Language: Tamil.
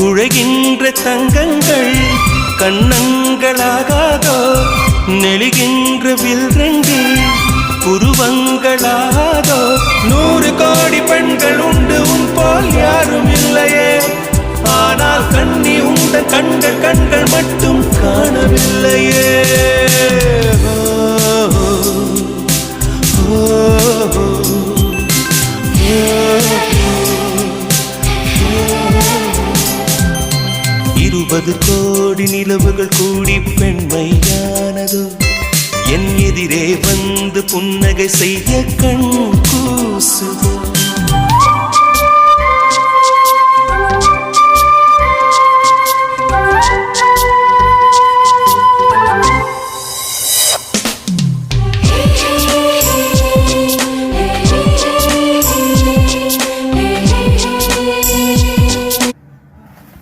குழைகின்ற தங்கங்கள் கண்ணங்களாகாதோ நெளிகின்ற வில்ரெண்டு புருவங்களாகாதோ 100 கோடி பெண்கள் உண்டு உன் போல் யாரும் இல்லையே ஆனால் கண்ணி உண்ட கண்கள் மட்டும் காணவில்லையே இருபது கோடி நிலவுகள் கூடி பெண்மையானதோ என் எதிரே வந்து புன்னகை செய்ய கண் கூசுதோ